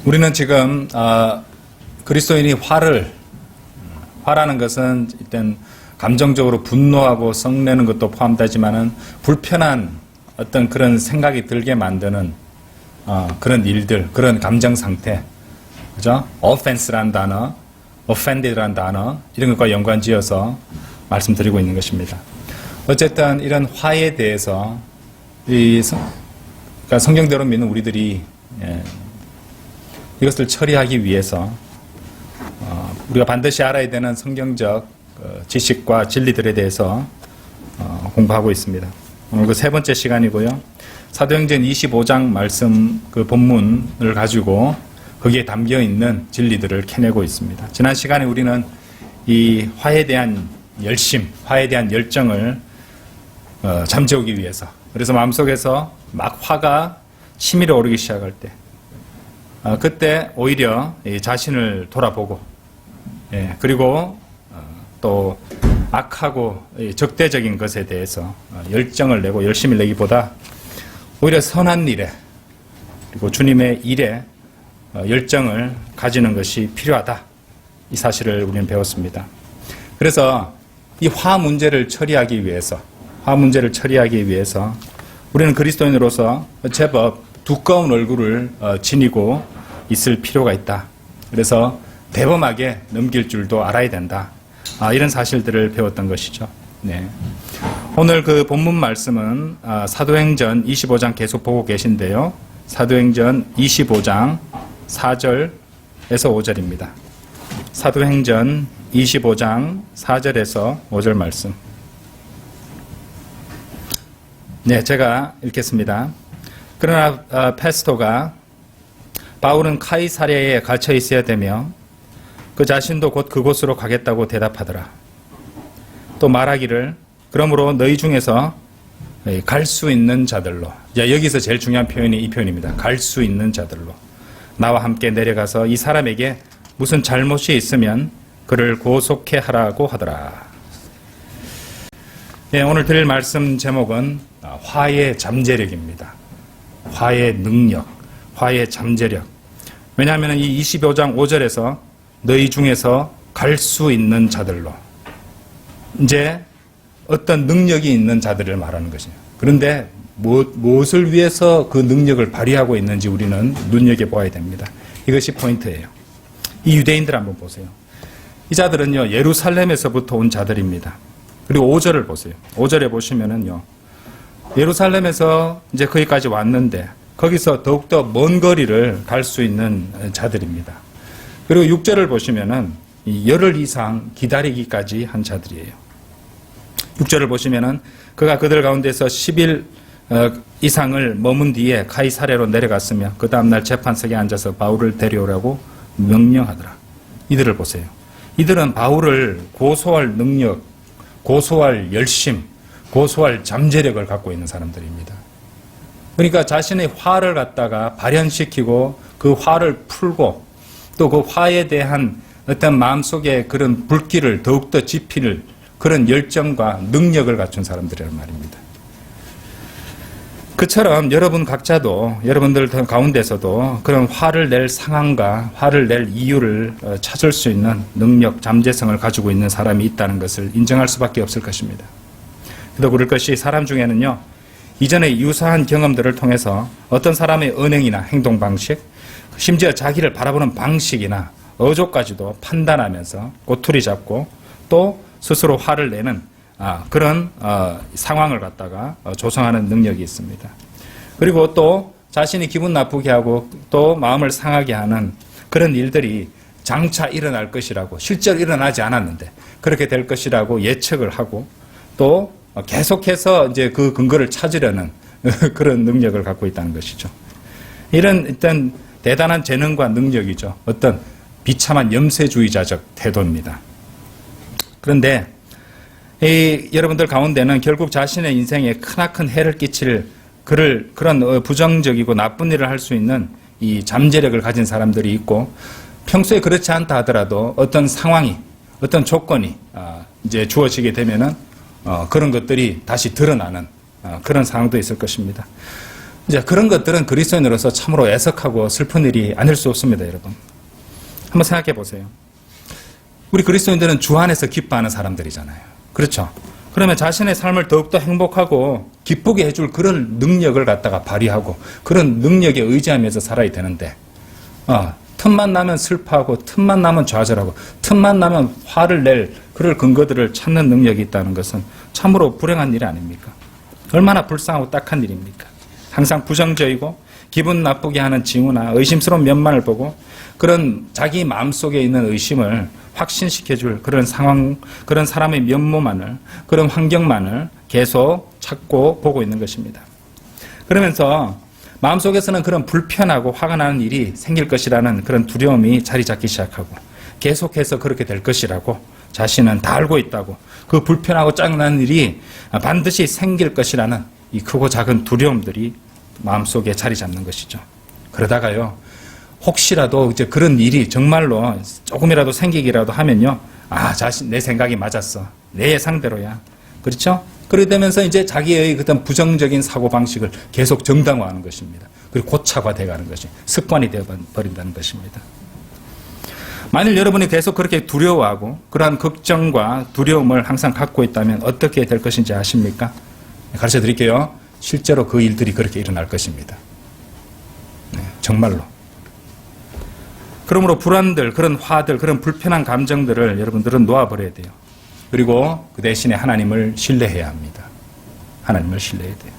우리는 지금 그리스도인이 화라는 것은 일단 감정적으로 분노하고 성내는 것도 포함되지만은 불편한 어떤 그런 생각이 들게 만드는 그런 일들, 그런 감정 상태, 그죠? offense라는 단어, offended라는 단어 이런 것과 연관지어서 말씀드리고 있는 것입니다. 어쨌든 이런 화에 대해서 그러니까 성경대로 믿는 우리들이 이것을 처리하기 위해서 우리가 반드시 알아야 되는 성경적 지식과 진리들에 대해서 공부하고 있습니다. 오늘 그 세 번째 시간이고요. 사도행전 25장 말씀 그 본문을 가지고 거기에 담겨 있는 진리들을 캐내고 있습니다. 지난 시간에 우리는 이 화에 대한 열심, 화에 대한 열정을 잠재우기 위해서, 그래서 마음속에서 막 화가 치밀어 오르기 시작할 때 그때 오히려 자신을 돌아보고 그리고 또 악하고 적대적인 것에 대해서 열정을 내고 열심히 내기보다 오히려 선한 일에 그리고 주님의 일에 열정을 가지는 것이 필요하다. 이 사실을 우리는 배웠습니다. 그래서 이 화 문제를 처리하기 위해서 우리는 그리스도인으로서 제법 두꺼운 얼굴을 지니고 있을 필요가 있다. 그래서 대범하게 넘길 줄도 알아야 된다. 이런 사실들을 배웠던 것이죠. 네. 오늘 그 본문 말씀은 사도행전 25장 계속 보고 계신데요. 사도행전 25장 4절에서 5절입니다. 사도행전 25장 4절에서 5절 말씀. 네, 제가 읽겠습니다. 그러나 페스토가 바울은 카이사랴에 갇혀 있어야 되며 그 자신도 곧 그곳으로 가겠다고 대답하더라. 또 말하기를 그러므로 너희 중에서 갈 수 있는 자들로, 여기서 제일 중요한 표현이 이 표현입니다. 갈 수 있는 자들로 나와 함께 내려가서 이 사람에게 무슨 잘못이 있으면 그를 고속해 하라고 하더라. 네, 오늘 드릴 말씀 제목은 화의 잠재력입니다. 화의 능력, 화의 잠재력. 왜냐하면 이 25장 5절에서 너희 중에서 갈 수 있는 자들로, 이제 어떤 능력이 있는 자들을 말하는 것이에요. 그런데 무엇을 위해서 그 능력을 발휘하고 있는지 우리는 눈여겨보아야 됩니다. 이것이 포인트예요. 이 유대인들 한번 보세요. 이 자들은요, 예루살렘에서부터 온 자들입니다. 그리고 5절을 보세요. 5절에 보시면은요, 예루살렘에서 이제 거기까지 왔는데 거기서 더욱더 먼 거리를 갈 수 있는 자들입니다. 그리고 6절을 보시면은 열흘 이상 기다리기까지 한 자들이에요. 6절을 보시면은 그가 그들 가운데서 10일 이상을 머문 뒤에 카이사랴로 내려갔으며 그 다음날 재판석에 앉아서 바울을 데려오라고 명령하더라. 이들을 보세요. 이들은 바울을 고소할 능력, 고소할 열심, 고소할 잠재력을 갖고 있는 사람들입니다. 그러니까 자신의 화를 갖다가 발현시키고 그 화를 풀고 또 그 화에 대한 어떤 마음속에 그런 불길을 더욱더 지피는 그런 열정과 능력을 갖춘 사람들이란 말입니다. 그처럼 여러분 각자도, 여러분들 가운데서도 그런 화를 낼 상황과 화를 낼 이유를 찾을 수 있는 능력, 잠재성을 가지고 있는 사람이 있다는 것을 인정할 수밖에 없을 것입니다. 그래도 그럴 것이 사람 중에는요, 이전의 유사한 경험들을 통해서 어떤 사람의 언행이나 행동 방식, 심지어 자기를 바라보는 방식이나 어조까지도 판단하면서 꼬투리 잡고 또 스스로 화를 내는 그런 상황을 갖다가 조성하는 능력이 있습니다. 그리고 또 자신이 기분 나쁘게 하고 또 마음을 상하게 하는 그런 일들이 장차 일어날 것이라고, 실제로 일어나지 않았는데 그렇게 될 것이라고 예측을 하고 또 계속해서 이제 그 근거를 찾으려는 그런 능력을 갖고 있다는 것이죠. 이런 일단 대단한 재능과 능력이죠. 어떤 비참한 염세주의자적 태도입니다. 그런데 여러분들 가운데는 결국 자신의 인생에 크나큰 해를 끼칠 그런 부정적이고 나쁜 일을 할 수 있는 이 잠재력을 가진 사람들이 있고, 평소에 그렇지 않다 하더라도 어떤 상황이, 어떤 조건이 이제 주어지게 되면은 그런 것들이 다시 드러나는 그런 상황도 있을 것입니다. 이제 그런 것들은 그리스도인으로서 참으로 애석하고 슬픈 일이 아닐 수 없습니다, 여러분. 한번 생각해 보세요. 우리 그리스도인들은 주 안에서 기뻐하는 사람들이잖아요. 그렇죠? 그러면 자신의 삶을 더욱더 행복하고 기쁘게 해줄 그런 능력을 갖다가 발휘하고 그런 능력에 의지하면서 살아야 되는데, 틈만 나면 슬퍼하고 틈만 나면 좌절하고 틈만 나면 화를 낼 그럴 근거들을 찾는 능력이 있다는 것은 참으로 불행한 일이 아닙니까? 얼마나 불쌍하고 딱한 일입니까? 항상 부정적이고 기분 나쁘게 하는 징후나 의심스러운 면만을 보고 그런 자기 마음속에 있는 의심을 확신시켜줄 그런 상황, 그런 사람의 면모만을, 그런 환경만을 계속 찾고 보고 있는 것입니다. 그러면서 마음속에서는 그런 불편하고 화가 나는 일이 생길 것이라는 그런 두려움이 자리 잡기 시작하고 계속해서 그렇게 될 것이라고 자신은 다 알고 있다고, 그 불편하고 짜증나는 일이 반드시 생길 것이라는 이 크고 작은 두려움들이 마음속에 자리 잡는 것이죠. 그러다가요, 혹시라도 이제 그런 일이 정말로 조금이라도 생기기라도 하면요, 내 생각이 맞았어. 내 예상대로야. 그렇죠? 그렇게 되면서 이제 자기의 그런 부정적인 사고방식을 계속 정당화하는 것입니다. 그리고 고착화되어 가는 것이 습관이 되어버린다는 것입니다. 만일 여러분이 계속 그렇게 두려워하고 그러한 걱정과 두려움을 항상 갖고 있다면 어떻게 될 것인지 아십니까? 가르쳐 드릴게요. 실제로 그 일들이 그렇게 일어날 것입니다. 네, 정말로. 그러므로 불안들, 그런 화들, 그런 불편한 감정들을 여러분들은 놓아버려야 돼요. 그리고 그 대신에 하나님을 신뢰해야 합니다. 하나님을 신뢰해야 돼요.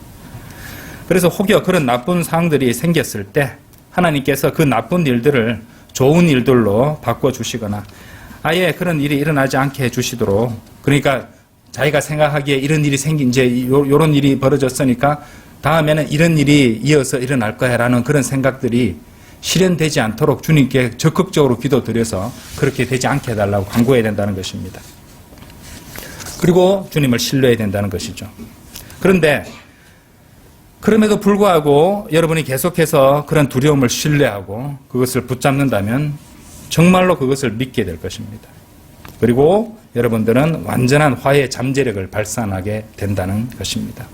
그래서 혹여 그런 나쁜 상황들이 생겼을 때 하나님께서 그 나쁜 일들을 좋은 일들로 바꿔주시거나 아예 그런 일이 일어나지 않게 해주시도록, 그러니까 자기가 생각하기에 이런 일이 생긴, 이제 요런 일이 벌어졌으니까 다음에는 이런 일이 이어서 일어날 거야 라는 그런 생각들이 실현되지 않도록 주님께 적극적으로 기도드려서 그렇게 되지 않게 해달라고 간구해야 된다는 것입니다. 그리고 주님을 신뢰해야 된다는 것이죠. 그런데 그럼에도 불구하고 여러분이 계속해서 그런 두려움을 신뢰하고 그것을 붙잡는다면 정말로 그것을 믿게 될 것입니다. 그리고 여러분들은 완전한 화해의 잠재력을 발산하게 된다는 것입니다.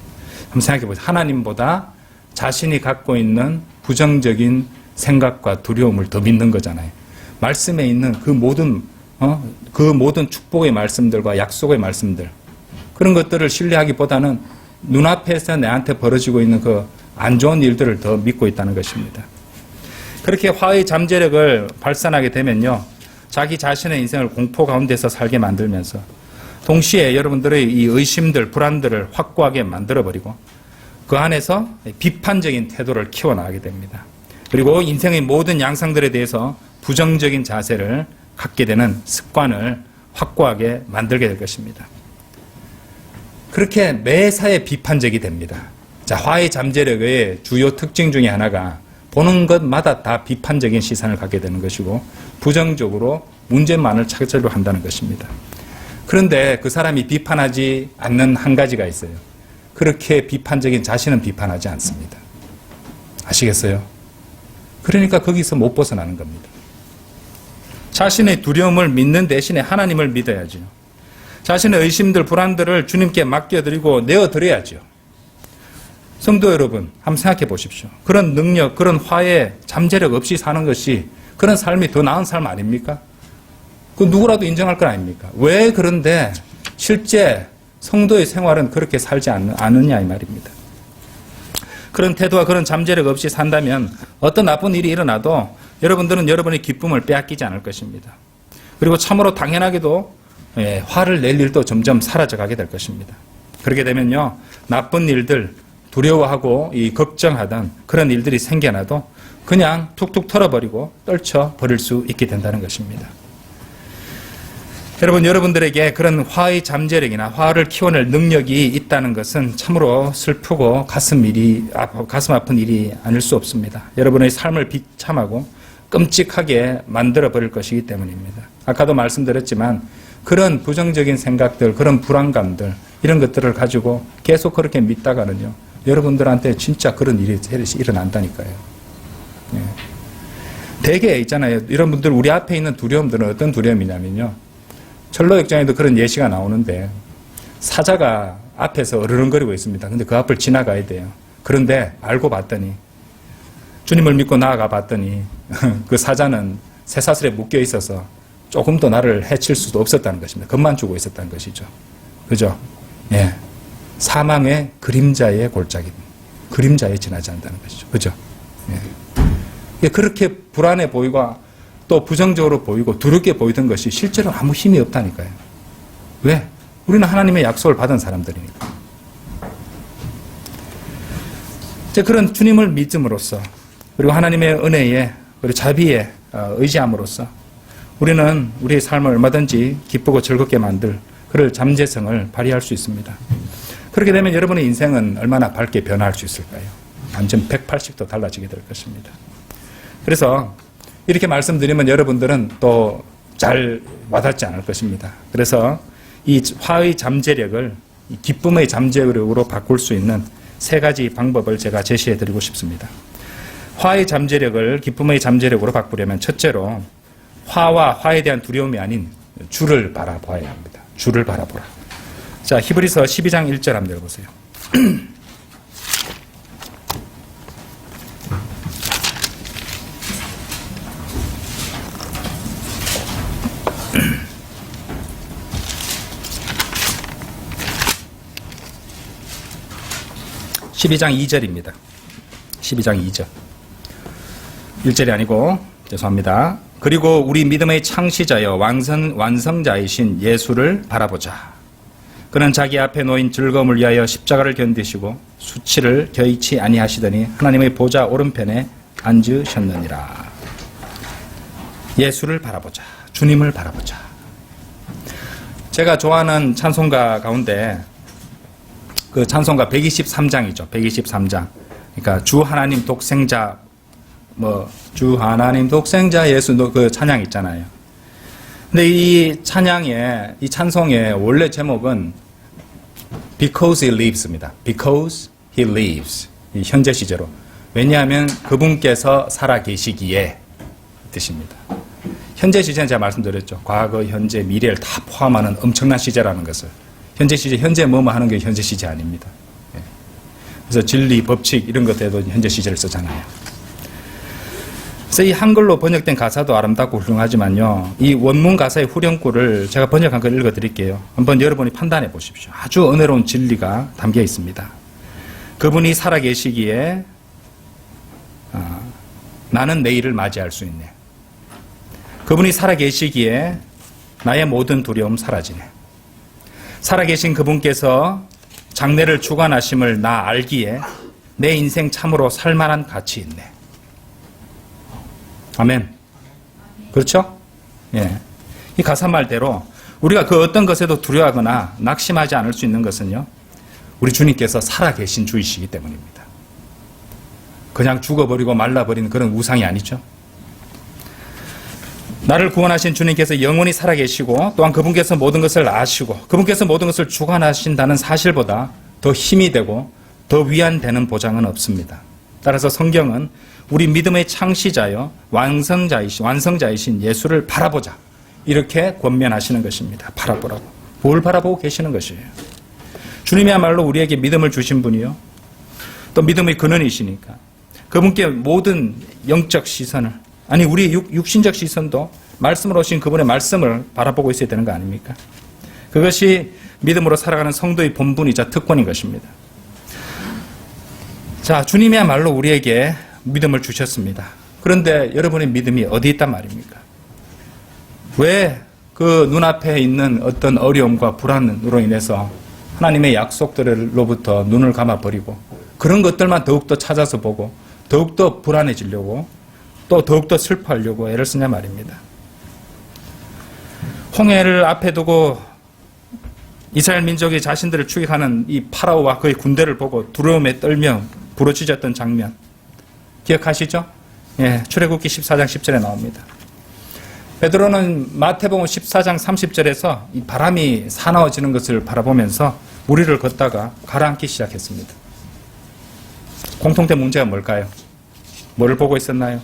한번 생각해 보세요. 하나님보다 자신이 갖고 있는 부정적인 생각과 두려움을 더 믿는 거잖아요. 말씀에 있는 그 모든 축복의 말씀들과 약속의 말씀들, 그런 것들을 신뢰하기보다는 눈앞에서 내한테 벌어지고 있는 그 안 좋은 일들을 더 믿고 있다는 것입니다. 그렇게 화의 잠재력을 발산하게 되면요, 자기 자신의 인생을 공포 가운데서 살게 만들면서 동시에 여러분들의 이 의심들, 불안들을 확고하게 만들어버리고 그 안에서 비판적인 태도를 키워나가게 됩니다. 그리고 인생의 모든 양상들에 대해서 부정적인 자세를 갖게 되는 습관을 확고하게 만들게 될 것입니다. 그렇게 매사에 비판적이 됩니다. 자, 화의 잠재력의 주요 특징 중에 하나가 보는 것마다 다 비판적인 시선을 갖게 되는 것이고 부정적으로 문제만을 찾으려 한다는 것입니다. 그런데 그 사람이 비판하지 않는 한 가지가 있어요. 그렇게 비판적인 자신은 비판하지 않습니다. 아시겠어요? 그러니까 거기서 못 벗어나는 겁니다. 자신의 두려움을 믿는 대신에 하나님을 믿어야죠. 자신의 의심들, 불안들을 주님께 맡겨드리고 내어드려야죠. 성도 여러분, 한번 생각해 보십시오. 그런 능력, 그런 화해, 잠재력 없이 사는 것이 그런 삶이 더 나은 삶 아닙니까? 그 누구라도 인정할 건 아닙니까? 왜 그런데 실제 성도의 생활은 그렇게 살지 않느냐 이 말입니다. 그런 태도와 그런 잠재력 없이 산다면 어떤 나쁜 일이 일어나도 여러분들은 여러분의 기쁨을 빼앗기지 않을 것입니다. 그리고 참으로 당연하게도 화를 낼 일도 점점 사라져가게 될 것입니다. 그렇게 되면요, 나쁜 일들, 두려워하고 걱정하던 그런 일들이 생겨나도 그냥 툭툭 털어버리고 떨쳐버릴 수 있게 된다는 것입니다. 여러분들에게 그런 화의 잠재력이나 화를 키워낼 능력이 있다는 것은 참으로 슬프고 가슴 아픈 일이 아닐 수 없습니다. 여러분의 삶을 비참하고 끔찍하게 만들어버릴 것이기 때문입니다. 아까도 말씀드렸지만 그런 부정적인 생각들, 그런 불안감들, 이런 것들을 가지고 계속 그렇게 믿다가는요, 여러분들한테 진짜 그런 일이 일어난다니까요. 예. 대개 있잖아요. 이런 분들, 우리 앞에 있는 두려움들은 어떤 두려움이냐면요, 철로역정에도 그런 예시가 나오는데 사자가 앞에서 어르렁거리고 있습니다. 근데 그 앞을 지나가야 돼요. 그런데 알고 봤더니 주님을 믿고 나아가 봤더니 그 사자는 쇠사슬에 묶여 있어서 조금 더 나를 해칠 수도 없었다는 것입니다. 겁만 주고 있었다는 것이죠. 그죠? 예. 사망의 그림자의 골짜기입니다. 그림자에 지나지 않는다는 것이죠. 그죠? 예. 그렇게 불안해 보이고 또 부정적으로 보이고 두렵게 보이던 것이 실제로 아무 힘이 없다니까요. 왜? 우리는 하나님의 약속을 받은 사람들이니까. 이제 그런 주님을 믿음으로써 그리고 하나님의 은혜에 그리고 자비에 의지함으로써 우리는 우리의 삶을 얼마든지 기쁘고 즐겁게 만들 그럴 잠재성을 발휘할 수 있습니다. 그렇게 되면 여러분의 인생은 얼마나 밝게 변화할 수 있을까요? 완전 180도 달라지게 될 것입니다. 그래서 이렇게 말씀드리면 여러분들은 또 잘 와닿지 않을 것입니다. 그래서 이 화의 잠재력을 기쁨의 잠재력으로 바꿀 수 있는 3가지 방법을 제가 제시해 드리고 싶습니다. 화의 잠재력을 기쁨의 잠재력으로 바꾸려면 첫째로 화와 화에 대한 두려움이 아닌 주를 바라봐야 합니다. 주를 바라보라. 자, 히브리서 12장 1절 한번 읽어보세요. (12장 2절입니다) 12장 2절 1절이 아니고 죄송합니다. 그리고 우리 믿음의 창시자여 완성자이신 예수를 바라보자. 그는 자기 앞에 놓인 즐거움을 위하여 십자가를 견디시고 수치를 겨이치 아니하시더니 하나님의 보좌 오른편에 앉으셨느니라. 예수를 바라보자. 주님을 바라보자. 제가 좋아하는 찬송가 가운데 그 찬송가 123장이죠. 123장. 그러니까 주 하나님 독생자 주 하나님 독생자 예수 그 찬양 있잖아요. 근데 이 찬양의 이 찬송의 원래 제목은 Because He Lives입니다. Because He Lives. 이 현재 시제로. 왜냐하면 그분께서 살아 계시기에 뜻입니다. 현재 시제는 제가 말씀드렸죠. 과거, 현재, 미래를 다 포함하는 엄청난 시제라는 것을. 현재 시제, 현재 뭐뭐 하는 게 현재 시제 아닙니다. 그래서 진리, 법칙 이런 것에도 현재 시제를 쓰잖아요. 그래서 이 한글로 번역된 가사도 아름답고 훌륭하지만요. 이 원문 가사의 후렴구를 제가 번역한 걸 읽어드릴게요. 한번 여러분이 판단해 보십시오. 아주 은혜로운 진리가 담겨 있습니다. 그분이 살아계시기에 나는 내일을 맞이할 수 있네. 그분이 살아계시기에 나의 모든 두려움 사라지네. 살아계신 그분께서 장래를 주관하심을 나 알기에 내 인생 참으로 살만한 가치 있네. 아멘. 그렇죠? 예. 이 가사 말대로 우리가 그 어떤 것에도 두려워하거나 낙심하지 않을 수 있는 것은요, 우리 주님께서 살아계신 주이시기 때문입니다. 그냥 죽어버리고 말라버리는 그런 우상이 아니죠. 나를 구원하신 주님께서 영원히 살아계시고 또한 그분께서 모든 것을 아시고 그분께서 모든 것을 주관하신다는 사실보다 더 힘이 되고 더 위안되는 보장은 없습니다. 따라서 성경은 우리 믿음의 창시자여 완성자이신 예수를 바라보자 이렇게 권면하시는 것입니다. 바라보라고. 뭘 바라보고 계시는 것이에요. 주님이야말로 우리에게 믿음을 주신 분이요 또 믿음의 근원이시니까 그분께 모든 영적 시선을 아니 우리 육신적 시선도 말씀으로 오신 그분의 말씀을 바라보고 있어야 되는 거 아닙니까? 그것이 믿음으로 살아가는 성도의 본분이자 특권인 것입니다. 자, 주님이야말로 우리에게 믿음을 주셨습니다. 그런데 여러분의 믿음이 어디 있단 말입니까? 왜 그 눈앞에 있는 어떤 어려움과 불안으로 인해서 하나님의 약속들로부터 눈을 감아버리고 그런 것들만 더욱더 찾아서 보고 더욱더 불안해지려고 또 더욱더 슬퍼하려고 애를 쓰냐 말입니다. 홍해를 앞에 두고 이스라엘 민족이 자신들을 추격하는 이 파라오와 그의 군대를 보고 두려움에 떨며 부르짖었던 장면 기억하시죠? 예, 출애굽기 14장 10절에 나옵니다. 베드로는 마태복음 14장 30절에서 이 바람이 사나워지는 것을 바라보면서 무리를 걷다가 가라앉기 시작했습니다. 공통된 문제가 뭘까요? 뭐를 보고 있었나요?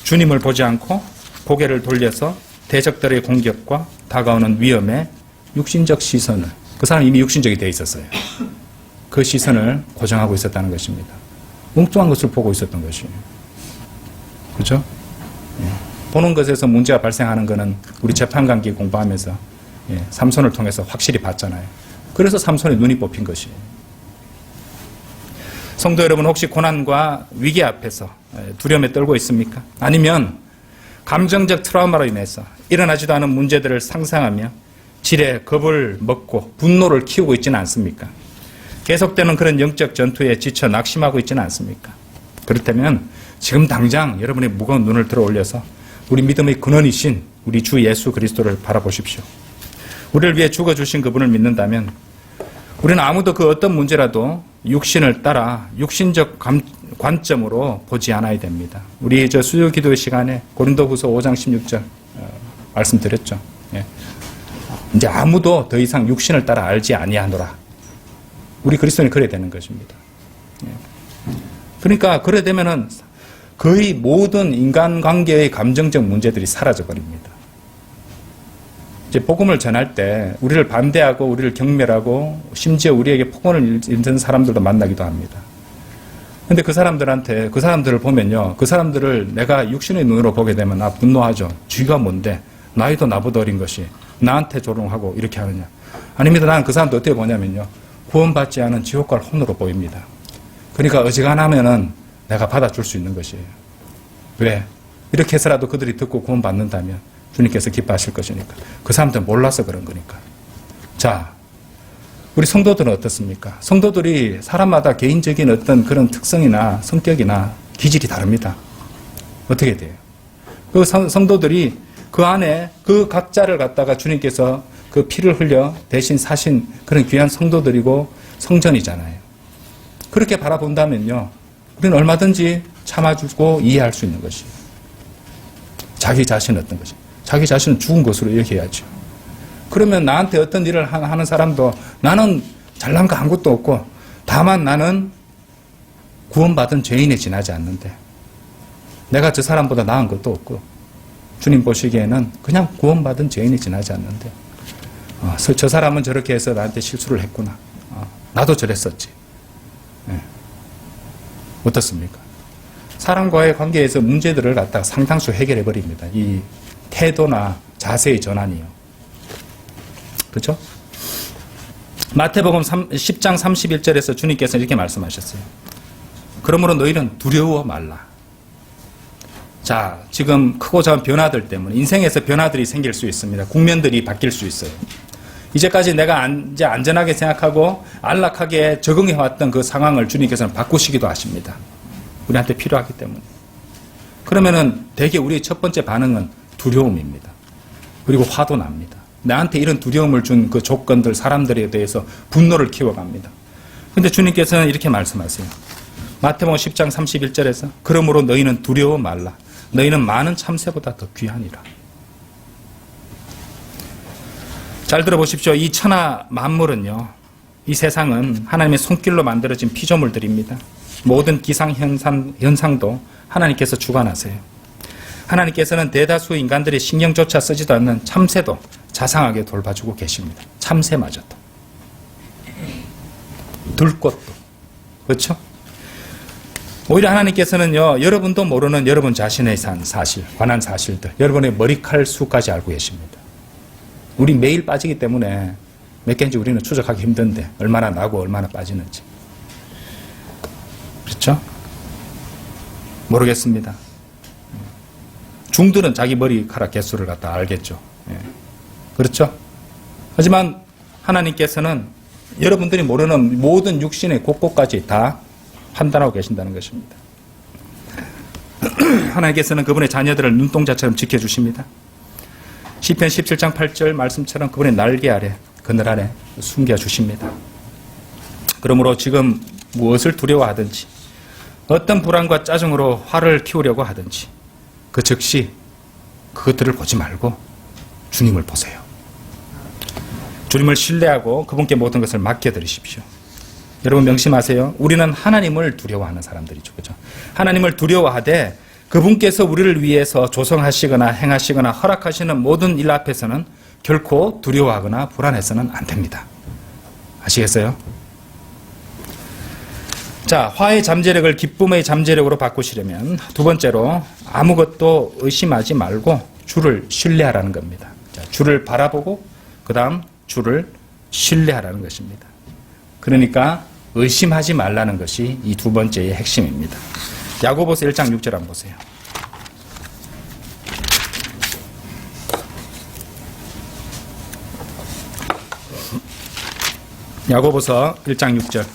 주님을 보지 않고 고개를 돌려서 대적들의 공격과 다가오는 위험에 육신적 시선을, 그 사람은 이미 육신적이 되어 있었어요. 그 시선을 고정하고 있었다는 것입니다. 엉뚱한 것을 보고 있었던 것이에요. 그렇죠? 보는 것에서 문제가 발생하는 것은 우리 재판관계 공부하면서 삼손을 통해서 확실히 봤잖아요. 그래서 삼손의 눈이 뽑힌 것이에요. 성도 여러분, 혹시 고난과 위기 앞에서 두려움에 떨고 있습니까? 아니면 감정적 트라우마로 인해서 일어나지도 않은 문제들을 상상하며 지레 겁을 먹고 분노를 키우고 있지는 않습니까? 계속되는 그런 영적 전투에 지쳐 낙심하고 있지는 않습니까? 그렇다면 지금 당장 여러분의 무거운 눈을 들어 올려서 우리 믿음의 근원이신 우리 주 예수 그리스도를 바라보십시오. 우리를 위해 죽어주신 그분을 믿는다면 우리는 아무도 그 어떤 문제라도 육신을 따라 육신적 관점으로 보지 않아야 됩니다. 우리 수요 기도의 시간에 고린도후서 5장 16절 말씀드렸죠. 이제 아무도 더 이상 육신을 따라 알지 아니하노라. 우리 그리스도인이 그래야 되는 것입니다. 그러니까 그래 되면은 거의 모든 인간관계의 감정적 문제들이 사라져 버립니다. 이제 복음을 전할 때 우리를 반대하고 우리를 경멸하고 심지어 우리에게 폭언을 일는 사람들도 만나기도 합니다. 근데 그 사람들을 보면요, 그 사람들을 내가 육신의 눈으로 보게 되면 분노하죠. 쥐가 뭔데 나이도 나보다 어린 것이 나한테 조롱하고 이렇게 하느냐. 아닙니다. 나는 그 사람도 어떻게 보냐면요, 구원받지 않은 지옥갈 혼으로 보입니다. 그러니까 어지간하면은 내가 받아줄 수 있는 것이에요. 왜? 이렇게 해서라도 그들이 듣고 구원받는다면 주님께서 기뻐하실 것이니까. 그 사람들은 몰라서 그런 거니까. 자, 우리 성도들은 어떻습니까? 성도들이 사람마다 개인적인 어떤 그런 특성이나 성격이나 기질이 다릅니다. 어떻게 돼요? 그 성도들이 그 안에 그 각자를 갖다가 주님께서 그 피를 흘려 대신 사신 그런 귀한 성도들이고 성전이잖아요. 그렇게 바라본다면요, 우리는 얼마든지 참아주고 이해할 수 있는 것이에요. 자기 자신은 어떤 것이? 자기 자신은 죽은 것으로 얘기해야죠. 그러면 나한테 어떤 일을 하는 사람도 나는 잘난 거 아무것도 없고 다만 나는 구원받은 죄인에 지나지 않는데 내가 저 사람보다 나은 것도 없고 주님 보시기에는 그냥 구원받은 죄인에 지나지 않는데 저 사람은 저렇게 해서 나한테 실수를 했구나. 나도 저랬었지. 네. 어떻습니까? 사람과의 관계에서 문제들을 갖다가 상당수 해결해 버립니다. 이 태도나 자세의 전환이요. 그렇죠? 마태복음 10장 31절에서 주님께서 이렇게 말씀하셨어요. 그러므로 너희는 두려워 말라. 자, 지금 크고 작은 변화들 때문에 인생에서 변화들이 생길 수 있습니다. 국면들이 바뀔 수 있어요. 이제까지 내가 이제 안전하게 생각하고 안락하게 적응해왔던 그 상황을 주님께서는 바꾸시기도 하십니다. 우리한테 필요하기 때문에. 그러면은 대개 우리의 첫 번째 반응은 두려움입니다. 그리고 화도 납니다. 나한테 이런 두려움을 준 그 조건들, 사람들에 대해서 분노를 키워갑니다. 근데 주님께서는 이렇게 말씀하세요. 마태복음 10장 31절에서 그러므로 너희는 두려워 말라. 너희는 많은 참새보다 더 귀하니라. 잘 들어보십시오. 이 천하 만물은요, 이 세상은 하나님의 손길로 만들어진 피조물들입니다. 모든 기상현상도 하나님께서 주관하세요. 하나님께서는 대다수 인간들이 신경조차 쓰지도 않는 참새도 자상하게 돌봐주고 계십니다. 참새마저도. 들꽃도. 그렇죠? 오히려 하나님께서는요, 여러분도 모르는 여러분 자신의 관한 사실들, 여러분의 머리칼 수까지 알고 계십니다. 우리 매일 빠지기 때문에 몇 개인지 우리는 추적하기 힘든데 얼마나 나고 얼마나 빠지는지. 그렇죠? 모르겠습니다. 중들은 자기 머리카락 개수를 갖다 알겠죠. 예. 그렇죠? 하지만 하나님께서는 여러분들이 모르는 모든 육신의 곳곳까지 다 판단하고 계신다는 것입니다. 하나님께서는 그분의 자녀들을 눈동자처럼 지켜주십니다. 시편 17장 8절 말씀처럼 그분의 날개 아래, 그늘 아래 숨겨주십니다. 그러므로 지금 무엇을 두려워하든지 어떤 불안과 짜증으로 화를 키우려고 하든지 그 즉시 그것들을 보지 말고 주님을 보세요. 주님을 신뢰하고 그분께 모든 것을 맡겨드리십시오. 여러분 명심하세요. 우리는 하나님을 두려워하는 사람들이죠. 그죠? 하나님을 두려워하되 그분께서 우리를 위해서 조성하시거나 행하시거나 허락하시는 모든 일 앞에서는 결코 두려워하거나 불안해서는 안 됩니다. 아시겠어요? 자, 화의 잠재력을 기쁨의 잠재력으로 바꾸시려면 두 번째로 아무것도 의심하지 말고 주를 신뢰하라는 겁니다. 자, 주를 바라보고 그 다음 주를 신뢰하라는 것입니다. 그러니까 의심하지 말라는 것이 이 두 번째의 핵심입니다. 야고보서 1장 6절 한번 보세요. 야고보서 1장 6절.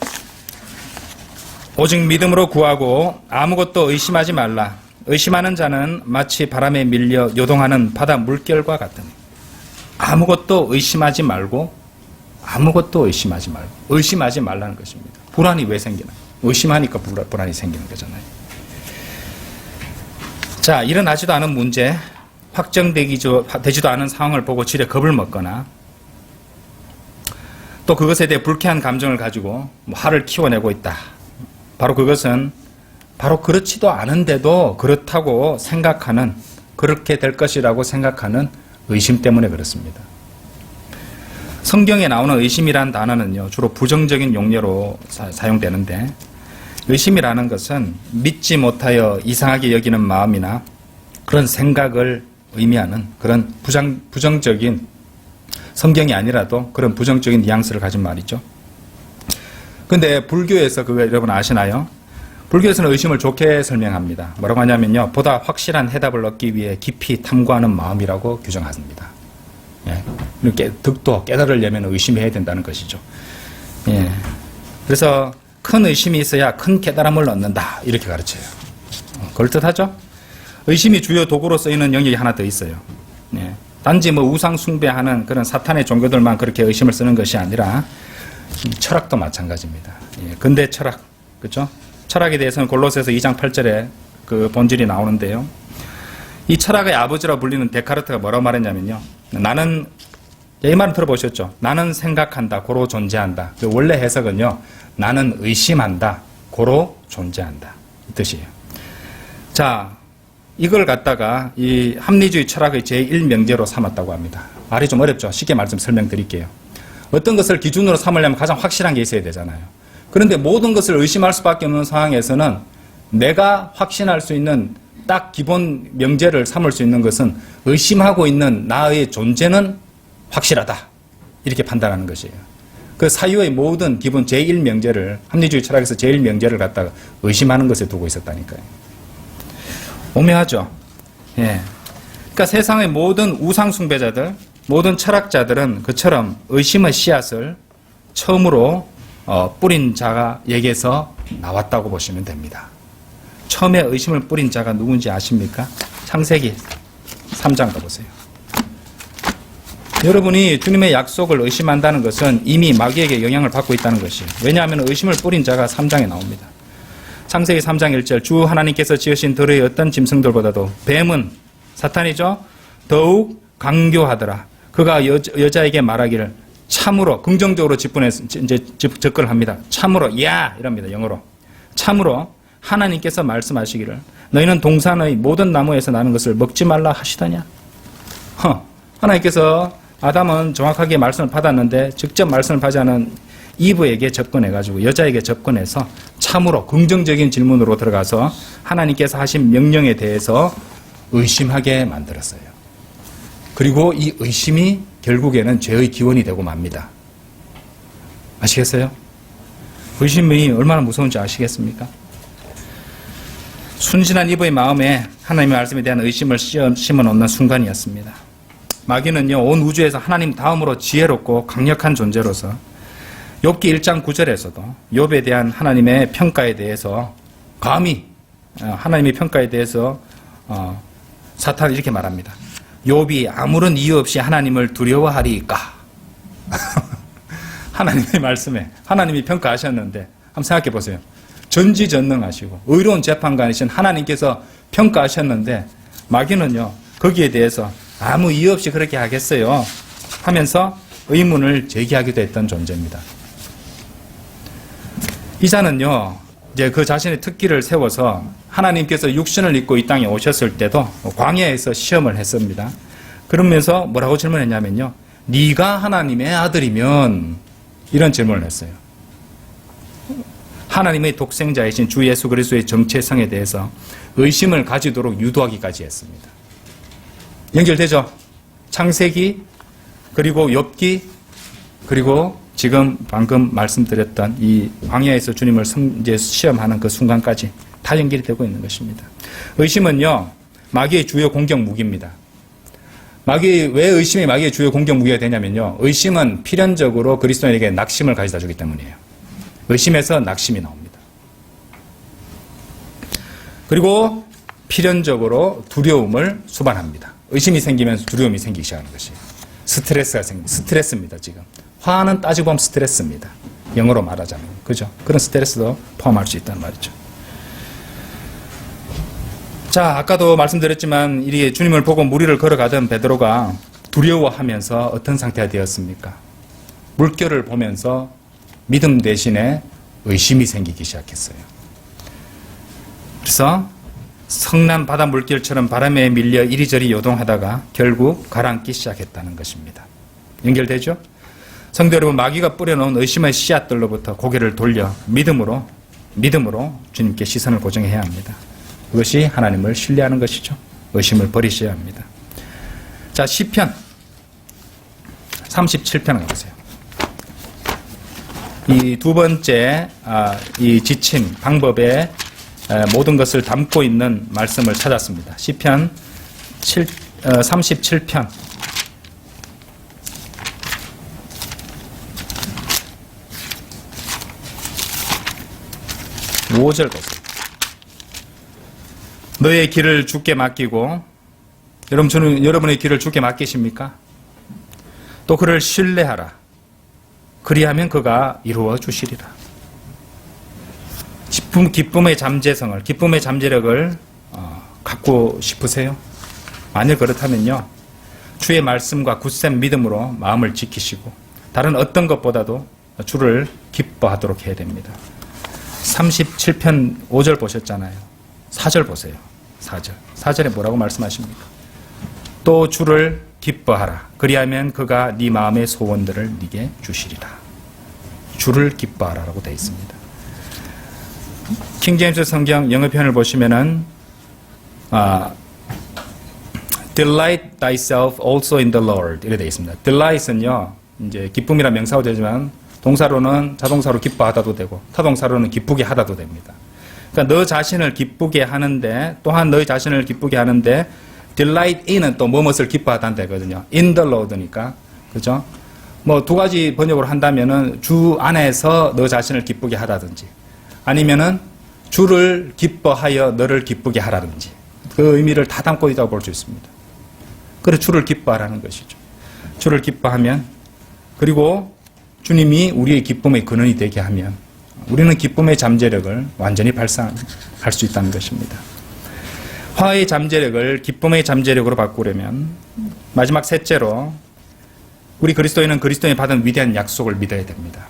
오직 믿음으로 구하고 아무것도 의심하지 말라. 의심하는 자는 마치 바람에 밀려 요동하는 바다 물결과 같으니. 아무것도 의심하지 말고 의심하지 말라는 것입니다. 불안이 왜 생기나? 의심하니까 불안이 생기는 거잖아요. 자, 일어나지도 않은 문제, 확정되지도 않은 상황을 보고 지레 겁을 먹거나 또 그것에 대해 불쾌한 감정을 가지고 화를 키워내고 있다. 바로 그것은 바로 그렇지도 않은데도 그렇다고 생각하는, 그렇게 될 것이라고 생각하는 의심 때문에 그렇습니다. 성경에 나오는 의심이란 단어는요, 주로 부정적인 용례로 사용되는데, 의심이라는 것은 믿지 못하여 이상하게 여기는 마음이나 그런 생각을 의미하는 그런 부정적인, 성경이 아니라도 그런 부정적인 뉘앙스를 가진 말이죠. 근데 불교에서 그거 여러분 아시나요? 불교에서는 의심을 좋게 설명합니다. 뭐라고 하냐면요, 보다 확실한 해답을 얻기 위해 깊이 탐구하는 마음이라고 규정합니다. 예. 이렇게 득도 깨달으려면 의심해야 된다는 것이죠. 예. 그래서 큰 의심이 있어야 큰 깨달음을 얻는다, 이렇게 가르쳐요. 그럴듯하죠? 의심이 주요 도구로 쓰이는 영역이 하나 더 있어요. 예. 단지 우상 숭배하는 그런 사탄의 종교들만 그렇게 의심을 쓰는 것이 아니라 철학도 마찬가지입니다. 예. 근대 철학, 그렇죠? 철학에 대해서는 골로새서 2장 8절에 그 본질이 나오는데요. 이 철학의 아버지라고 불리는 데카르트가 뭐라고 말했냐면요, 나는, 이 말은 들어보셨죠? 나는 생각한다, 고로 존재한다. 그 원래 해석은요, 나는 의심한다, 고로 존재한다, 이 뜻이에요. 자, 이걸 갖다가 이 합리주의 철학의 제1명제로 삼았다고 합니다. 말이 좀 어렵죠? 쉽게 말씀 설명드릴게요. 어떤 것을 기준으로 삼으려면 가장 확실한 게 있어야 되잖아요. 그런데 모든 것을 의심할 수밖에 없는 상황에서는 내가 확신할 수 있는 딱 기본 명제를 삼을 수 있는 것은 의심하고 있는 나의 존재는 확실하다, 이렇게 판단하는 것이에요. 그 사유의 모든 기본 제1명제를, 합리주의 철학에서 제1명제를 갖다가 의심하는 것에 두고 있었다니까요. 오묘하죠? 예. 그러니까 세상의 모든 우상숭배자들, 모든 철학자들은 그처럼 의심의 씨앗을 처음으로 뿌린 자에게서 나왔다고 보시면 됩니다. 처음에 의심을 뿌린 자가 누군지 아십니까? 창세기 3장 가보세요. 여러분이 주님의 약속을 의심한다는 것은 이미 마귀에게 영향을 받고 있다는 것이에요. 왜냐하면 의심을 뿌린 자가 3장에 나옵니다. 창세기 3장 1절, 주 하나님께서 지으신 들의 어떤 짐승들보다도 뱀은, 사탄이죠, 더욱 강교하더라. 그가 여자에게 말하기를, 참으로, 긍정적으로 접근을 합니다. 참으로, 야! 이럽니다, 영어로. 참으로 하나님께서 말씀하시기를, 너희는 동산의 모든 나무에서 나는 것을 먹지 말라 하시더냐? 하나님께서, 아담은 정확하게 말씀을 받았는데 직접 말씀을 받지 않은 이브에게 접근해가지고, 여자에게 접근해서 참으로 긍정적인 질문으로 들어가서 하나님께서 하신 명령에 대해서 의심하게 만들었어요. 그리고 이 의심이 결국에는 죄의 기원이 되고 맙니다. 아시겠어요? 의심이 얼마나 무서운지 아시겠습니까? 순진한 이브의 마음에 하나님의 말씀에 대한 의심을 심어놓는 순간이었습니다. 마귀는요, 온 우주에서 하나님 다음으로 지혜롭고 강력한 존재로서 욥기 1장 9절에서도 욥에 대한 하나님의 평가에 대해서 감히 하나님의 평가에 대해서 사탄은 이렇게 말합니다. 욥이 아무런 이유 없이 하나님을 두려워하리까? 하나님의 말씀에 하나님이 평가하셨는데 한번 생각해 보세요. 전지전능하시고 의로운 재판관이신 하나님께서 평가하셨는데 마귀는요, 거기에 대해서 아무 이유 없이 그렇게 하겠어요 하면서 의문을 제기하기도 했던 존재입니다. 이 자는요, 이제 그 자신의 특기를 세워서 하나님께서 육신을 입고 이 땅에 오셨을 때도 광야에서 시험을 했습니다. 그러면서 뭐라고 질문했냐면요, 네가 하나님의 아들이면, 이런 질문을 했어요. 하나님의 독생자이신 주 예수 그리스도의 정체성에 대해서 의심을 가지도록 유도하기까지 했습니다. 연결되죠? 창세기, 그리고 욥기, 그리고 지금 방금 말씀드렸던 이 광야에서 주님을 이제 시험하는 그 순간까지 다 연결이 되고 있는 것입니다. 의심은요, 마귀의 주요 공격 무기입니다. 왜 의심이 마귀의 주요 공격 무기가 되냐면요, 의심은 필연적으로 그리스도인에게 낙심을 가져다 주기 때문이에요. 의심에서 낙심이 나옵니다. 그리고 필연적으로 두려움을 수반합니다. 의심이 생기면서 두려움이 생기기 시작하는 것이에요. 스트레스입니다, 지금. 화는 따지고 보면 스트레스입니다. 영어로 말하자면. 그죠? 그런 스트레스도 포함할 수 있다는 말이죠. 자, 아까도 말씀드렸지만, 이렇게 주님을 보고 무리를 걸어가던 베드로가 두려워하면서 어떤 상태가 되었습니까? 물결을 보면서 믿음 대신에 의심이 생기기 시작했어요. 그래서 성난 바다 물결처럼 바람에 밀려 이리저리 요동하다가 결국 가라앉기 시작했다는 것입니다. 연결되죠? 성도 여러분, 마귀가 뿌려놓은 의심의 씨앗들로부터 고개를 돌려 믿음으로 주님께 시선을 고정해야 합니다. 그것이 하나님을 신뢰하는 것이죠. 의심을 버리셔야 합니다. 자, 시편 37편을 보세요. 이 두 번째 이 지침 방법에 모든 것을 담고 있는 말씀을 찾았습니다. 시편 37편 5절 보세요. 너의 길을 주께 맡기고, 여러분의 길을 주께 맡기십니까? 또 그를 신뢰하라. 그리하면 그가 이루어 주시리라. 기쁨의 잠재성을, 기쁨의 잠재력을 갖고 싶으세요? 만일 그렇다면요, 주의 말씀과 굳센 믿음으로 마음을 지키시고 다른 어떤 것보다도 주를 기뻐하도록 해야 됩니다. 37편 5절 보셨잖아요. 4절 보세요. 4절에 뭐라고 말씀하십니까? 또 주를 기뻐하라. 그리하면 그가 네 마음의 소원들을 네게 주시리라. 주를 기뻐하라라고 되어 있습니다. 킹제임스 성경 영어 표현을 보시면은 delight thyself also in the Lord 이렇게 되어 있습니다. delight은요, 이제 기쁨이라 명사도 되지만 동사로는 자동사로 기뻐하다도 되고 타동사로는 기쁘게 하다도 됩니다. 그러니까 너 자신을 기쁘게 하는데, 또한 너희 자신을 기쁘게 하는데 delight in은 또 무엇을 기뻐하다는 되거든요. in the Lord니까. 그죠? 뭐 두 가지 번역을 한다면은 주 안에서 너 자신을 기쁘게 하다든지, 아니면은 주를 기뻐하여 너를 기쁘게 하라든지, 그 의미를 다 담고 있다고 볼 수 있습니다. 그래서 주를 기뻐하라는 것이죠. 주를 기뻐하면, 그리고 주님이 우리의 기쁨의 근원이 되게 하면 우리는 기쁨의 잠재력을 완전히 발산할 수 있다는 것입니다. 화의 잠재력을 기쁨의 잠재력으로 바꾸려면 마지막 셋째로 우리 그리스도인은 그리스도인이 받은 위대한 약속을 믿어야 됩니다.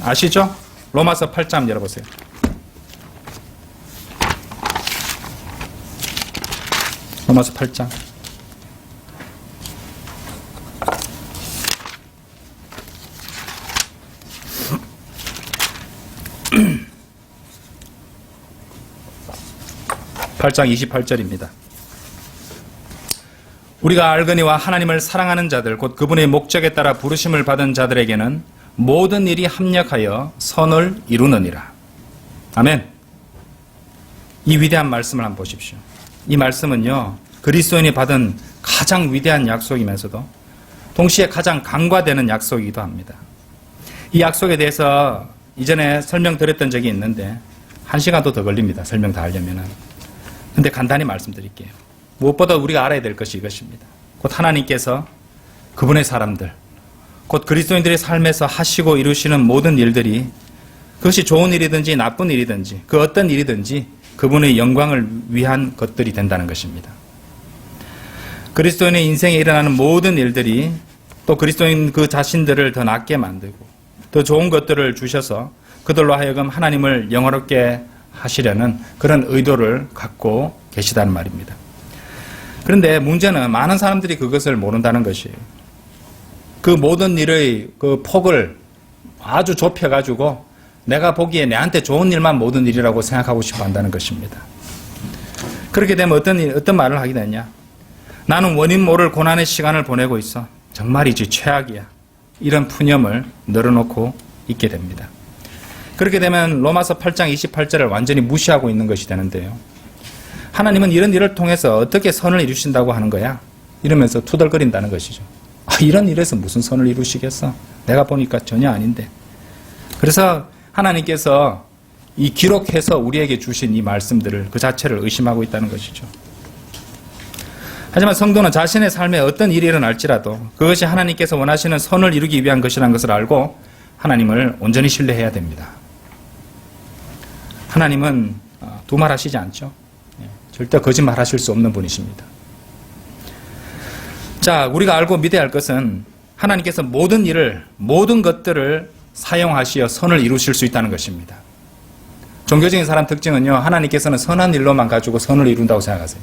아시죠? 로마서 8장 열어보세요. 로마서 8장 8장 28절입니다. 우리가 알거니와 하나님을 사랑하는 자들, 곧 그분의 목적에 따라 부르심을 받은 자들에게는 모든 일이 합력하여 선을 이루느니라. 아멘. 이 위대한 말씀을 한번 보십시오. 이 말씀은요, 그리스도인이 받은 가장 위대한 약속이면서도 동시에 가장 간과되는 약속이기도 합니다. 이 약속에 대해서 이전에 설명드렸던 적이 있는데 1시간도 더 걸립니다. 설명 다 하려면은. 근데 간단히 말씀드릴게요. 무엇보다 우리가 알아야 될 것이 이것입니다. 곧 하나님께서 그분의 사람들, 곧 그리스도인들의 삶에서 하시고 이루시는 모든 일들이, 그것이 좋은 일이든지 나쁜 일이든지 그 어떤 일이든지 그분의 영광을 위한 것들이 된다는 것입니다. 그리스도인의 인생에 일어나는 모든 일들이 또 그리스도인 그 자신들을 더 낫게 만들고 더 좋은 것들을 주셔서 그들로 하여금 하나님을 영화롭게 하시려는 그런 의도를 갖고 계시다는 말입니다. 그런데 문제는 많은 사람들이 그것을 모른다는 것이에요. 그 모든 일의 그 폭을 아주 좁혀가지고 내가 보기에 내한테 좋은 일만 모든 일이라고 생각하고 싶어 한다는 것입니다. 그렇게 되면 어떤 말을 하게 되냐? 나는 원인 모를 고난의 시간을 보내고 있어. 정말이지 최악이야. 이런 푸념을 늘어놓고 있게 됩니다. 그렇게 되면 로마서 8장 28절을 완전히 무시하고 있는 것이 되는데요. 하나님은 이런 일을 통해서 어떻게 선을 이루신다고 하는 거야? 이러면서 투덜거린다는 것이죠. 이런 일에서 무슨 선을 이루시겠어? 내가 보니까 전혀 아닌데. 그래서 하나님께서 이 기록해서 우리에게 주신 이 말씀들을 그 자체를 의심하고 있다는 것이죠. 하지만 성도는 자신의 삶에 어떤 일이 일어날지라도 그것이 하나님께서 원하시는 선을 이루기 위한 것이라는 것을 알고 하나님을 온전히 신뢰해야 됩니다. 하나님은 두말하시지 않죠. 절대 거짓말하실 수 없는 분이십니다. 자, 우리가 알고 믿어야 할 것은 하나님께서 모든 것들을 사용하시어 선을 이루실 수 있다는 것입니다. 종교적인 사람 특징은요, 하나님께서는 선한 일로만 가지고 선을 이룬다고 생각하세요.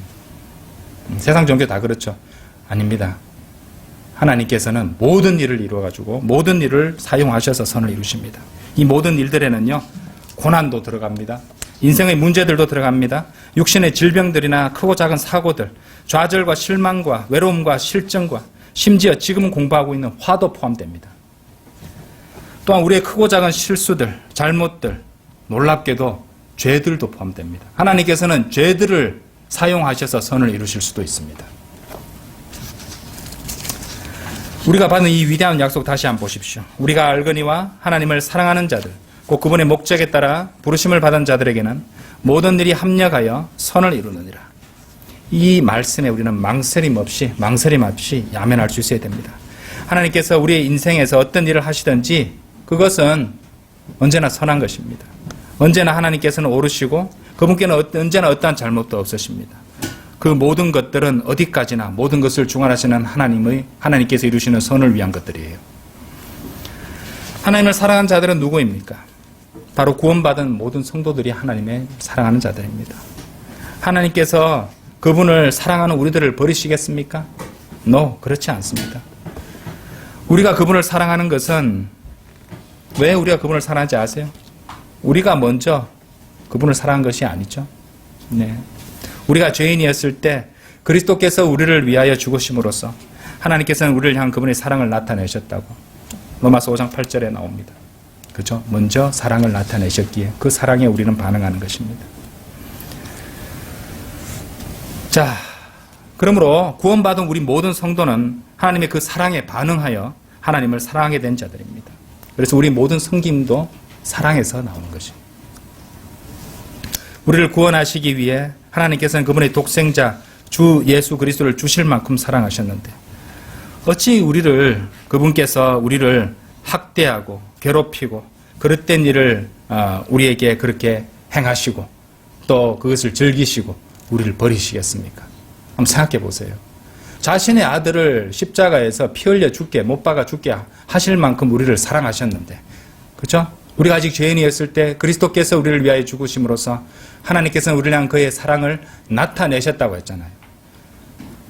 세상 종교 다 그렇죠. 아닙니다. 하나님께서는 모든 일을 이루어가지고 모든 일을 사용하셔서 선을 이루십니다. 이 모든 일들에는요, 고난도 들어갑니다. 인생의 문제들도 들어갑니다. 육신의 질병들이나 크고 작은 사고들, 좌절과 실망과 외로움과 실정과 심지어 지금 공부하고 있는 화도 포함됩니다. 또한 우리의 크고 작은 실수들, 잘못들, 놀랍게도 죄들도 포함됩니다. 하나님께서는 죄들을 사용하셔서 선을 이루실 수도 있습니다. 우리가 받은 이 위대한 약속 다시 한번 보십시오. 우리가 알거니와 하나님을 사랑하는 자들, 곧 그분의 목적에 따라 부르심을 받은 자들에게는 모든 일이 합력하여 선을 이루느니라. 이 말씀에 우리는 망설임 없이 아멘할 수 있어야 됩니다. 하나님께서 우리의 인생에서 어떤 일을 하시든지 그것은 언제나 선한 것입니다. 언제나 하나님께서는 오르시고 그분께는 언제나 어떠한 잘못도 없으십니다. 그 모든 것들은 어디까지나 모든 것을 주관하시는 하나님께서 이루시는 선을 위한 것들이에요. 하나님을 사랑하는 자들은 누구입니까? 바로 구원받은 모든 성도들이 하나님의 사랑하는 자들입니다. 하나님께서 그분을 사랑하는 우리들을 버리시겠습니까? No, 그렇지 않습니다. 우리가 그분을 사랑하는 것은 왜 우리가 그분을 사랑하는지 아세요? 우리가 먼저 그분을 사랑한 것이 아니죠. 네. 우리가 죄인이었을 때 그리스도께서 우리를 위하여 죽으심으로써 하나님께서는 우리를 향한 그분의 사랑을 나타내셨다고 로마서 5장 8절에 나옵니다. 그렇죠? 먼저 사랑을 나타내셨기에 그 사랑에 우리는 반응하는 것입니다. 자, 그러므로 구원받은 우리 모든 성도는 하나님의 그 사랑에 반응하여 하나님을 사랑하게 된 자들입니다. 그래서 우리 모든 섬김도 사랑에서 나오는 것입니다. 우리를 구원하시기 위해 하나님께서는 그분의 독생자 주 예수 그리스도를 주실 만큼 사랑하셨는데 어찌 그분께서 우리를 학대하고 괴롭히고 그릇된 일을 우리에게 그렇게 행하시고 또 그것을 즐기시고 우리를 버리시겠습니까? 한번 생각해 보세요. 자신의 아들을 십자가에서 피 흘려 죽게 못 박아 죽게 하실 만큼 우리를 사랑하셨는데, 그렇죠? 우리가 아직 죄인이었을 때 그리스도께서 우리를 위하여 죽으심으로써 하나님께서는 우리를 향한 그의 사랑을 나타내셨다고 했잖아요.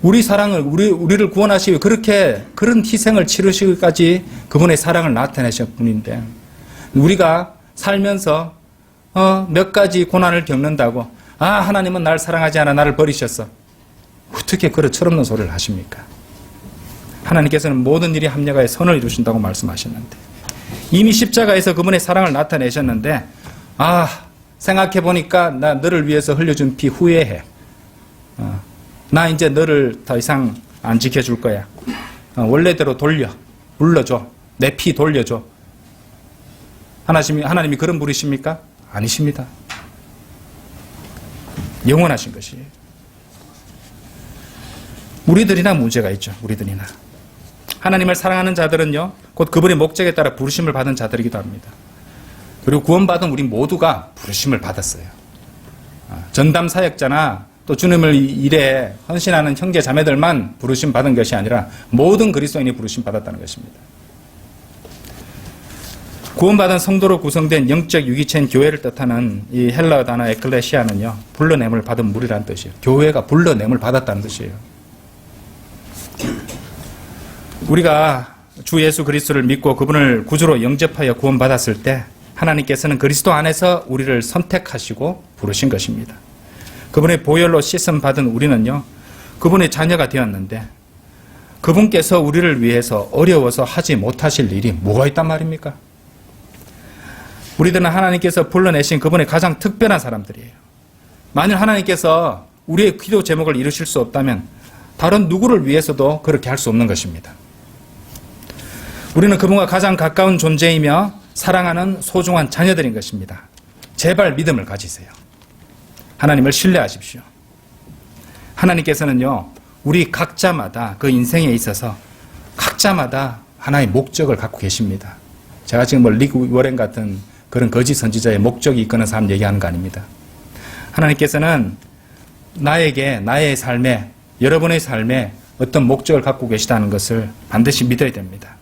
우리를 구원하시기 위해 그런 희생을 치르시기까지 그분의 사랑을 나타내신 분인데, 우리가 살면서 몇 가지 고난을 겪는다고 하나님은 날 사랑하지 않아 나를 버리셨어. 어떻게 그런 철없는 소리를 하십니까? 하나님께서는 모든 일이 합력하여 선을 이루신다고 말씀하셨는데 이미 십자가에서 그분의 사랑을 나타내셨는데 생각해보니까 나 너를 위해서 흘려준 피 후회해. 나 이제 너를 더 이상 안 지켜줄 거야. 원래대로 불러줘. 내 피 돌려줘. 하나님이 그런 분이십니까? 아니십니다. 영원하신 것이에요. 우리들이나 문제가 있죠. 우리들이나. 하나님을 사랑하는 자들은요, 곧 그분의 목적에 따라 부르심을 받은 자들이기도 합니다. 그리고 구원받은 우리 모두가 부르심을 받았어요. 전담 사역자나 또 주님을 일에 헌신하는 형제 자매들만 부르심 받은 것이 아니라 모든 그리스도인이 부르심 받았다는 것입니다. 구원받은 성도로 구성된 영적 유기체인 교회를 뜻하는 이 헬라어 단어 에클레시아는요, 불러냄을 받은 무리라는 뜻이에요. 교회가 불러냄을 받았다는 뜻이에요. 우리가 주 예수 그리스도를 믿고 그분을 구주로 영접하여 구원받았을 때 하나님께서는 그리스도 안에서 우리를 선택하시고 부르신 것입니다. 그분의 보혈로 씻음 받은 우리는요, 그분의 자녀가 되었는데 그분께서 우리를 위해서 어려워서 하지 못하실 일이 뭐가 있단 말입니까? 우리들은 하나님께서 불러내신 그분의 가장 특별한 사람들이에요. 만일 하나님께서 우리의 기도 제목을 이루실 수 없다면 다른 누구를 위해서도 그렇게 할 수 없는 것입니다. 우리는 그분과 가장 가까운 존재이며 사랑하는 소중한 자녀들인 것입니다. 제발 믿음을 가지세요. 하나님을 신뢰하십시오. 하나님께서는요, 우리 각자마다 그 인생에 있어서 각자마다 하나의 목적을 갖고 계십니다. 제가 지금 리그 워렌 같은 그런 거짓 선지자의 목적이 이끄는 사람 얘기하는 거 아닙니다. 하나님께서는 나에게, 나의 삶에, 여러분의 삶에 어떤 목적을 갖고 계시다는 것을 반드시 믿어야 됩니다.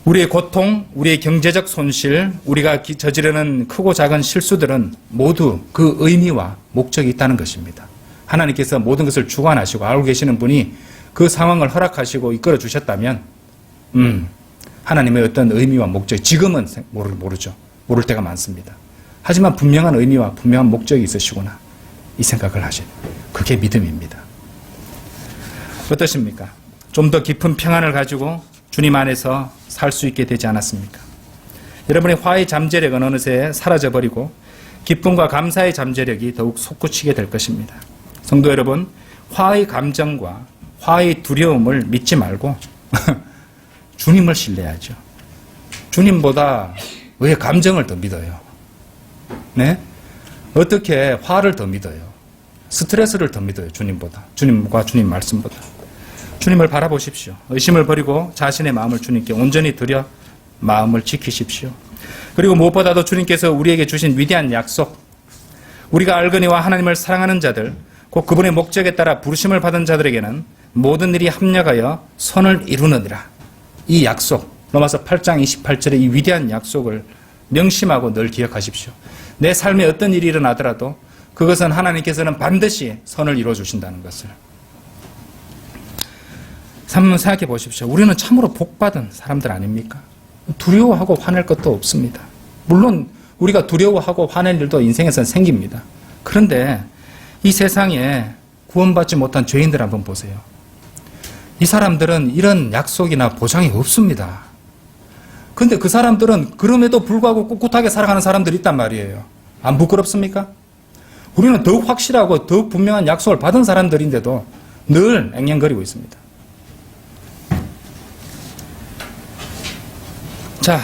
우리의 고통, 우리의 경제적 손실, 우리가 저지르는 크고 작은 실수들은 모두 그 의미와 목적이 있다는 것입니다. 하나님께서 모든 것을 주관하시고 알고 계시는 분이 그 상황을 허락하시고 이끌어 주셨다면 하나님의 어떤 의미와 목적이 지금은 모르죠. 모를 때가 많습니다. 하지만 분명한 의미와 분명한 목적이 있으시구나, 이 생각을 하시는, 그게 믿음입니다. 어떠십니까? 좀 더 깊은 평안을 가지고 주님 안에서 살 수 있게 되지 않았습니까? 여러분의 화의 잠재력은 어느새 사라져버리고 기쁨과 감사의 잠재력이 더욱 솟구치게 될 것입니다. 성도 여러분, 화의 감정과 화의 두려움을 믿지 말고 주님을 신뢰하죠. 주님보다 왜 감정을 더 믿어요? 네? 어떻게 화를 더 믿어요? 스트레스를 더 믿어요, 주님보다. 주님과 주님 말씀보다. 주님을 바라보십시오. 의심을 버리고 자신의 마음을 주님께 온전히 드려 마음을 지키십시오. 그리고 무엇보다도 주님께서 우리에게 주신 위대한 약속, 우리가 알거니와 하나님을 사랑하는 자들, 곧 그분의 목적에 따라 부르심을 받은 자들에게는 모든 일이 합력하여 선을 이루느니라. 이 약속, 로마서 8장 28절의 이 위대한 약속을 명심하고 늘 기억하십시오. 내 삶에 어떤 일이 일어나더라도 그것은 하나님께서는 반드시 선을 이루어 주신다는 것을 한번 생각해 보십시오. 우리는 참으로 복받은 사람들 아닙니까? 두려워하고 화낼 것도 없습니다. 물론 우리가 두려워하고 화낼 일도 인생에서는 생깁니다. 그런데 이 세상에 구원받지 못한 죄인들 한번 보세요. 이 사람들은 이런 약속이나 보장이 없습니다. 그런데 그 사람들은 그럼에도 불구하고 꿋꿋하게 살아가는 사람들이 있단 말이에요. 안 부끄럽습니까? 우리는 더욱 확실하고 더욱 분명한 약속을 받은 사람들인데도 늘 앵앵거리고 있습니다. 자,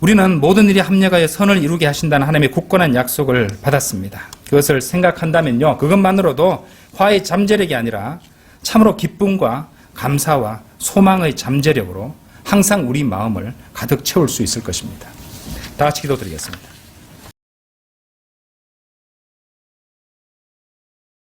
우리는 모든 일이 합력하여 선을 이루게 하신다는 하나님의 굳건한 약속을 받았습니다. 그것을 생각한다면요, 그것만으로도 화의 잠재력이 아니라 참으로 기쁨과 감사와 소망의 잠재력으로 항상 우리 마음을 가득 채울 수 있을 것입니다. 다 같이 기도드리겠습니다.